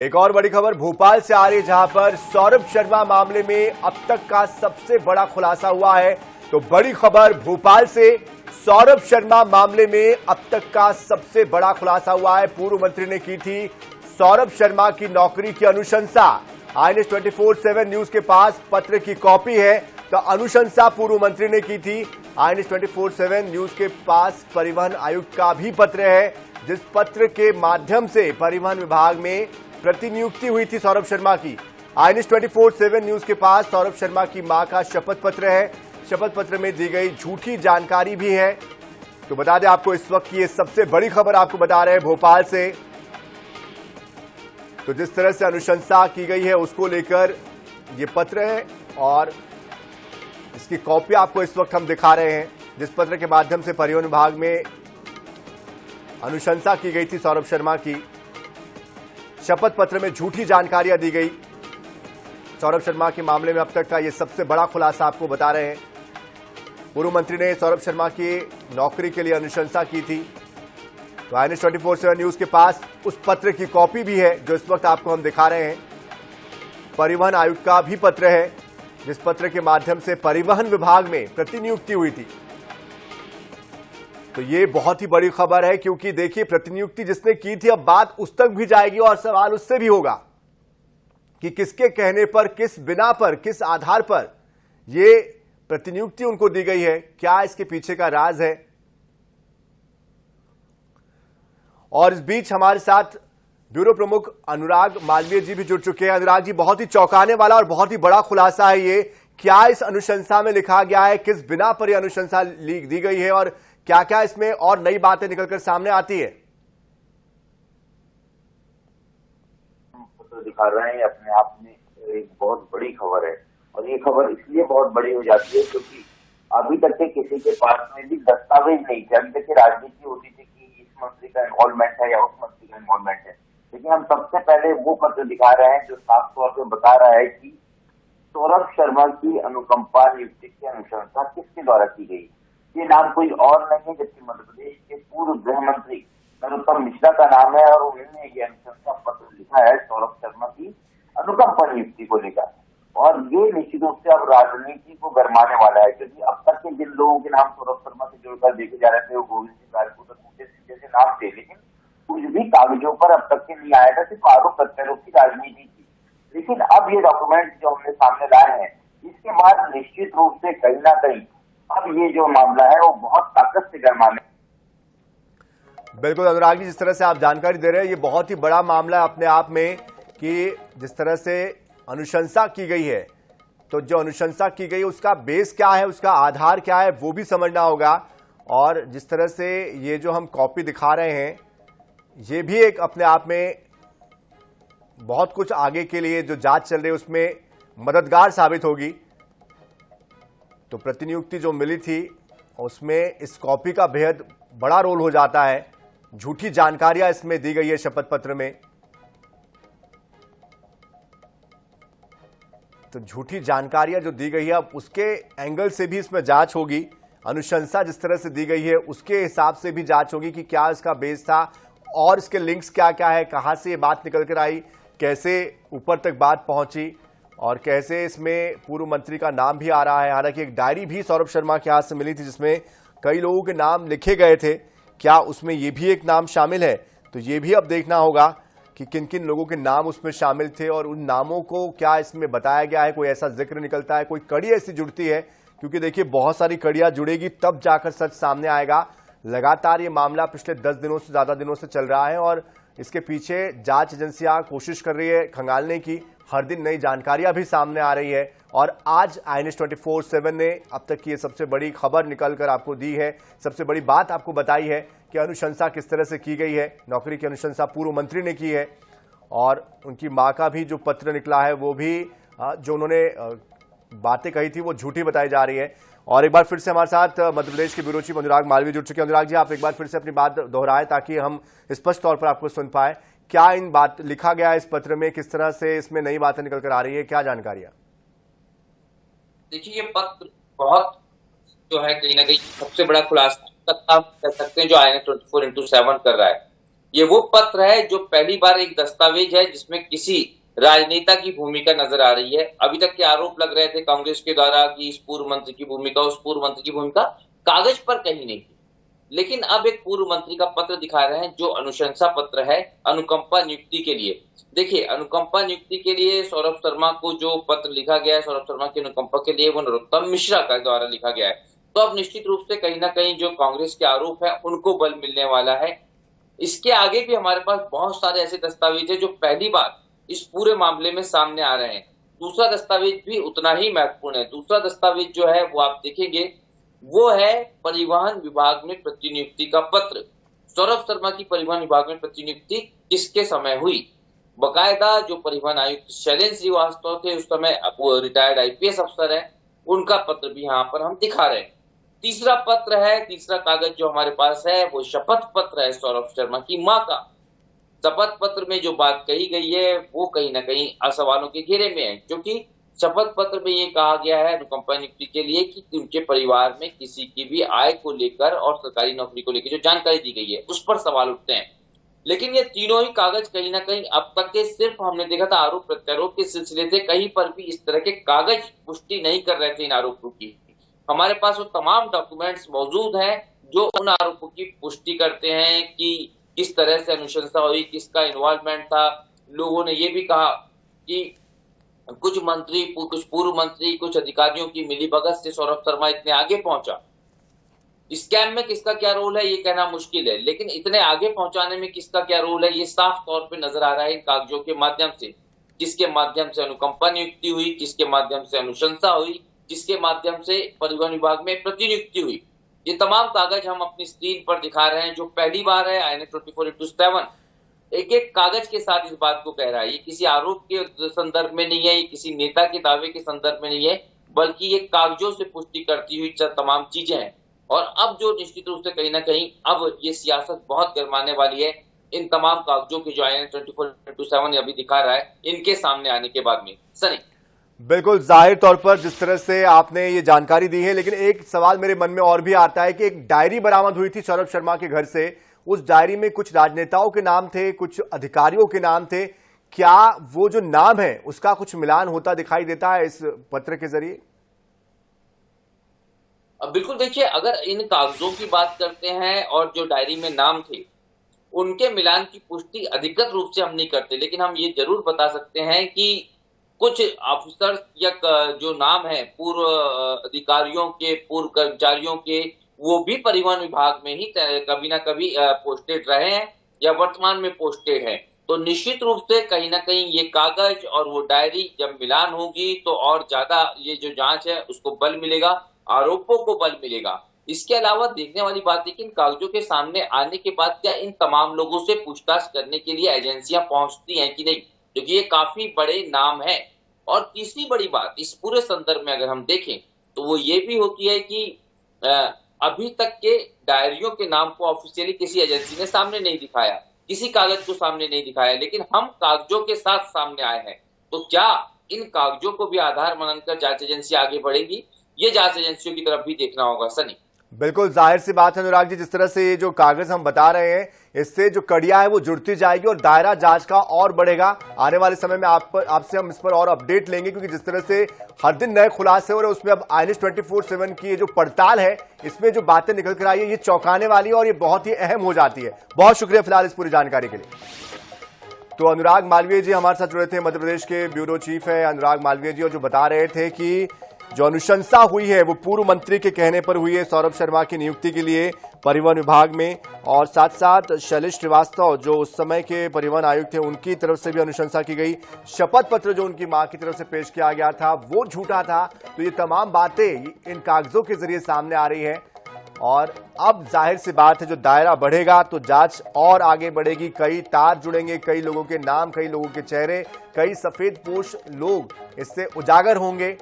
एक और बड़ी खबर भोपाल से आ रही है, जहां पर सौरभ शर्मा मामले में अब तक का सबसे बड़ा खुलासा हुआ है। तो बड़ी खबर भोपाल से, सौरभ शर्मा मामले में अब तक का सबसे बड़ा खुलासा हुआ है। पूर्व मंत्री ने की थी सौरभ शर्मा की नौकरी की अनुशंसा। INS 24/7 न्यूज के पास पत्र की कॉपी है। तो अनुशंसा पूर्व मंत्री ने की थी। INS 24/7 न्यूज के पास परिवहन आयुक्त का भी पत्र है, जिस पत्र के माध्यम से परिवहन विभाग में प्रतिनियुक्ति हुई थी सौरभ शर्मा की। INS 24/7 न्यूज के पास सौरभ शर्मा की मां का शपथ पत्र है। शपथ पत्र में दी गई झूठी जानकारी भी है। तो बता दें आपको, इस वक्त की ये सबसे बड़ी खबर आपको बता रहे हैं भोपाल से। तो जिस तरह से अनुशंसा की गई है उसको लेकर ये पत्र है और इसकी कॉपी आपको इस वक्त हम दिखा रहे हैं, जिस पत्र के माध्यम से परिवहन विभाग में अनुशंसा की गई थी सौरभ शर्मा की। शपथ पत्र में झूठी जानकारियां दी गई। सौरभ शर्मा के मामले में अब तक का यह सबसे बड़ा खुलासा आपको बता रहे हैं। पूर्व मंत्री ने सौरभ शर्मा की नौकरी के लिए अनुशंसा की थी। तो INS 24/7 न्यूज के पास उस पत्र की कॉपी भी है, जो इस वक्त आपको हम दिखा रहे हैं। परिवहन आयुक्त का भी पत्र है, जिस पत्र के माध्यम से परिवहन विभाग में प्रतिनियुक्ति हुई थी। तो ये बहुत ही बड़ी खबर है, क्योंकि देखिए प्रतिनियुक्ति जिसने की थी अब बात उस तक भी जाएगी और सवाल उससे भी होगा कि किसके कहने पर, किस बिना पर, किस आधार पर ये प्रतिनियुक्ति उनको दी गई है, क्या इसके पीछे का राज है। और इस बीच हमारे साथ ब्यूरो प्रमुख अनुराग मालवीय जी भी जुड़ चुके हैं। अनुराग जी, बहुत ही चौंकाने वाला और बहुत ही बड़ा खुलासा है ये। क्या इस अनुशंसा में लिखा गया है, किस बिना पर यह अनुशंसा दी गई है और क्या क्या इसमें और नई बातें निकलकर सामने आती है? पत्र दिखा रहे हैं अपने आप में एक बहुत बड़ी खबर है। और ये खबर इसलिए बहुत बड़ी हो जाती है क्योंकि अभी तक के किसी के पास में भी दस्तावेज नहीं थे। अभी तक की राजनीति होती थी कि इस मंत्री का इन्वॉल्वमेंट है या उस मंत्री का इन्वॉल्वमेंट है, लेकिन हम सबसे पहले वो पत्र दिखा रहे हैं जो साफ तौर पर बता रहा है कि सौरभ शर्मा की अनुकंपा नियुक्ति की अनुशंसा किसके द्वारा की गई। ये नाम कोई और नहीं है जबकि मध्य प्रदेश के पूर्व गृह मंत्री नरोत्तम मिश्रा का नाम है। और उन्होंने ये अनुशंसा पत्र लिखा है सौरभ शर्मा की अनुकंपा नियुक्ति को लेकर। और ये निश्चित रूप से अब राजनीति को गरमाने वाला है, क्योंकि अब तक के जिन लोगों के नाम सौरभ शर्मा से जुड़कर देखे जा रहे थे वो गोविंद सिंह राजपूत और जैसे नाम थे, लेकिन कुछ भी कागजों पर अब तक के नहीं आया था, सिर्फ आरोप प्रत्यारोप की राजनीति थी। लेकिन अब ये डॉक्यूमेंट जो हमने सामने लाए हैं, इसके बाद निश्चित रूप से कहीं ना कहीं अब ये जो मामला है वो बहुत ताकत से गरमाने। बिल्कुल अनुराग जी, जिस तरह से आप जानकारी दे रहे हैं, ये बहुत ही बड़ा मामला है अपने आप में कि जिस तरह से अनुशंसा की गई है, तो जो अनुशंसा की गई उसका बेस क्या है, उसका आधार क्या है, वो भी समझना होगा। और जिस तरह से ये जो हम कॉपी दिखा रहे हैं, ये भी एक अपने आप में बहुत कुछ आगे के लिए जो जांच चल रही है उसमें मददगार साबित होगी। तो प्रतिनियुक्ति जो मिली थी उसमें इस कॉपी का बेहद बड़ा रोल हो जाता है। झूठी जानकारियां इसमें दी गई है शपथ पत्र में। तो झूठी जानकारियां जो दी गई है, अब उसके एंगल से भी इसमें जांच होगी। अनुशंसा जिस तरह से दी गई है उसके हिसाब से भी जांच होगी कि क्या इसका बेस था और इसके लिंक्स क्या क्या है, कहां से ये बात निकल कर आई, कैसे ऊपर तक बात पहुंची और कैसे इसमें पूर्व मंत्री का नाम भी आ रहा है। हालांकि एक डायरी भी सौरभ शर्मा के हाथ से मिली थी जिसमें कई लोगों के नाम लिखे गए थे, क्या उसमें ये भी एक नाम शामिल है? तो ये भी अब देखना होगा कि किन किन लोगों के नाम उसमें शामिल थे और उन नामों को क्या इसमें बताया गया है, कोई ऐसा जिक्र निकलता है, कोई कड़ी ऐसी जुड़ती है। क्योंकि देखिए बहुत सारी कड़ियां जुड़ेगी तब जाकर सच सामने आएगा। लगातार ये मामला पिछले 10 दिनों से ज्यादा दिनों से चल रहा है और इसके पीछे जांच एजेंसियां कोशिश कर रही है खंगालने की। हर दिन नई जानकारियां भी सामने आ रही है और आज INS 24/7 ने अब तक की ये सबसे बड़ी खबर निकलकर आपको दी है। सबसे बड़ी बात आपको बताई है कि अनुशंसा किस तरह से की गई है। नौकरी की अनुशंसा पूर्व मंत्री ने की है और उनकी मां का भी जो पत्र निकला है वो भी जो उन्होंने बातें कही थी वो झूठी बताई जा रही है। और एक बार फिर से हमारे साथ मध्य प्रदेश के ब्यूरो चीफ अनुराग मालवीय जुड़ चुके हैं। अनुराग जी, आप एक बार फिर से अपनी बात दोहराएं ताकि हम स्पष्ट तौर पर आपको सुन पाए। क्या इन बात लिखा गया है इस पत्र में, किस तरह से इसमें नई बातें निकल कर आ रही है, क्या जानकारियां? देखिए, ये पत्र बहुत जो है कहीं ना कहीं सबसे बड़ा खुलासा तक आप कह सकते हैं जो INS 24/7 कर रहा है। ये वो पत्र है जो पहली बार एक दस्तावेज है जिसमें किसी राजनेता की भूमिका नजर आ रही है। अभी तक के आरोप लग रहे थे कांग्रेस के द्वारा कि इस पूर्व मंत्री की भूमिका, उस पूर्व मंत्री की भूमिका कागज पर कहीं नहीं थी, लेकिन अब एक पूर्व मंत्री का पत्र दिखा रहे हैं जो अनुशंसा पत्र है अनुकंपा नियुक्ति के लिए। देखिए, अनुकंपा नियुक्ति के लिए सौरभ शर्मा को जो पत्र लिखा गया है, सौरभ शर्मा की अनुकंपा के लिए, वो नरोत्तम मिश्रा का द्वारा लिखा गया है। तो अब निश्चित रूप से कहीं ना कहीं जो कांग्रेस के आरोप है उनको बल मिलने वाला है। इसके आगे भी हमारे पास बहुत सारे ऐसे दस्तावेज है जो पहली बार इस पूरे मामले में सामने आ रहे हैं। दूसरा दस्तावेज भी उतना ही महत्वपूर्ण है। दूसरा दस्तावेज जो है वो आप देखेंगे, वो है परिवहन विभाग में प्रतिनियुक्ति का पत्र। सौरभ शर्मा की परिवहन विभाग में प्रतिनियुक्ति किसके समय हुई? बकायदा जो परिवहन आयुक्त शैलेंद्र श्रीवास्तव थे, उस समय वो रिटायर्ड आईपीएस अफसर है, उनका पत्र भी यहाँ पर हम दिखा रहे हैं। तीसरा पत्र है, तीसरा कागज जो हमारे पास है वो शपथ पत्र है सौरभ शर्मा की मां का। शपथ पत्र में जो बात कही गई है वो कहीं ना कहीं सवालों के घेरे में है, क्योंकि शपथ पत्र में ये कहा गया है अनुकंपा नियुक्ति के लिए कि उनके परिवार में किसी की भी आय को लेकर और सरकारी नौकरी को लेकर जो जानकारी दी गई है उस पर सवाल उठते हैं। लेकिन ये तीनों ही कागज कहीं ना कहीं अब तक के सिर्फ हमने देखा था आरोप प्रत्यारोप के सिलसिले से, कहीं पर भी इस तरह के कागज पुष्टि नहीं कर रहे थे इन आरोपों की। हमारे पास वो तमाम डॉक्यूमेंट्स मौजूद हैं जो उन आरोपों की पुष्टि करते हैं कि किस तरह से अनुशंसा हुई, किसका इन्वॉल्वमेंट था। लोगों ने ये भी कहा कि कुछ मंत्री, कुछ पूर्व मंत्री, कुछ अधिकारियों की मिलीभगत से सौरभ शर्मा इतने आगे पहुंचा। स्कैम में किसका क्या रोल है ये कहना मुश्किल है, लेकिन इतने आगे पहुंचाने में किसका क्या रोल है ये साफ तौर पे नजर आ रहा है इन कागजों के माध्यम से। किसके माध्यम से अनुकंपा नियुक्ति हुई, किसके माध्यम से अनुशंसा हुई, जिसके माध्यम से परिवहन विभाग में प्रतिनियुक्ति हुई। ये तमाम कागज हम अपनी स्क्रीन पर दिखा रहे हैं जो पहली बार है। INA 24/7 एक एक कागज के साथ इस बात को कह रहा है। ये किसी आरोप के संदर्भ में नहीं है, ये किसी नेता के दावे के संदर्भ में नहीं है, बल्कि ये कागजों से पुष्टि करती हुई तमाम चीजें हैं। और अब जो निश्चित रूप से कहीं ना कहीं अब ये सियासत बहुत गरमाने वाली है इन तमाम कागजों की जो INA 24/7 अभी दिखा रहा है, इनके सामने आने के बाद में। सनी, बिल्कुल जाहिर तौर पर जिस तरह से आपने ये जानकारी दी है, लेकिन एक सवाल मेरे मन में और भी आता है कि एक डायरी बरामद हुई थी सौरभ शर्मा के घर से। उस डायरी में कुछ राजनेताओं के नाम थे, कुछ अधिकारियों के नाम थे। क्या वो जो नाम है उसका कुछ मिलान होता दिखाई देता है इस पत्र के जरिए? बिल्कुल। देखिए, अगर इन कागजों की बात करते हैं और जो डायरी में नाम थे उनके मिलान की पुष्टि अधिकृत रूप से हम नहीं करते, लेकिन हम ये जरूर बता सकते हैं कि कुछ अफसर या जो नाम है पूर्व अधिकारियों के, पूर्व कर्मचारियों के, वो भी परिवहन विभाग में ही कभी ना कभी पोस्टेड रहे हैं या वर्तमान में पोस्टेड है। तो निश्चित रूप से कहीं ना कहीं ये कागज और वो डायरी जब मिलान होगी तो और ज्यादा ये जो जांच है उसको बल मिलेगा, आरोपों को बल मिलेगा। इसके अलावा देखने वाली बात है कि इन कागजों के सामने आने के बाद क्या इन तमाम लोगों से पूछताछ करने के लिए एजेंसियां पहुंचती हैं कि नहीं, क्योंकि ये काफी बड़े नाम है। और तीसरी बड़ी बात इस पूरे संदर्भ में अगर हम देखें तो वो ये भी होती है कि अभी तक के डायरियों के नाम को ऑफिशियली किसी एजेंसी ने सामने नहीं दिखाया, किसी कागज को सामने नहीं दिखाया, लेकिन हम कागजों के साथ सामने आए हैं। तो क्या इन कागजों को भी आधार मानकर जांच एजेंसी आगे बढ़ेगी, ये जांच एजेंसियों की तरफ भी देखना होगा। सनी, बिल्कुल जाहिर सी बात है अनुराग जी, जिस तरह से ये जो कागज हम बता रहे हैं इससे जो कड़ियां है वो जुड़ती जाएगी और दायरा जांच का और बढ़ेगा। आने वाले समय में आपसे हम इस पर और अपडेट लेंगे, क्योंकि जिस तरह से हर दिन नए खुलासे हो रहे हैं उसमें अब INA 24/7 की ये जो पड़ताल है इसमें जो बातें निकल कर आई है ये चौंकाने वाली है और ये बहुत ही अहम हो जाती है। बहुत शुक्रिया फिलहाल इस पूरी जानकारी के लिए। तो अनुराग मालवीय जी हमारे साथ जुड़े थे, मध्य प्रदेश के ब्यूरो चीफ है अनुराग मालवीय जी, और जो बता रहे थे कि जो अनुशंसा हुई है वो पूर्व मंत्री के कहने पर हुई है सौरभ शर्मा की नियुक्ति के लिए परिवहन विभाग में, और साथ साथ शैलेंद्र श्रीवास्तव जो उस समय के परिवहन आयुक्त थे उनकी तरफ से भी अनुशंसा की गई। शपथ पत्र जो उनकी मां की तरफ से पेश किया गया था वो झूठा था। तो ये तमाम बातें इन कागजों के जरिए सामने आ रही है और अब जाहिर सी बात है जो दायरा बढ़ेगा तो जांच और आगे बढ़ेगी। कई तार जुड़ेंगे, कई लोगों के नाम, कई लोगों के चेहरे, कई सफेद पोश लोग इससे उजागर होंगे।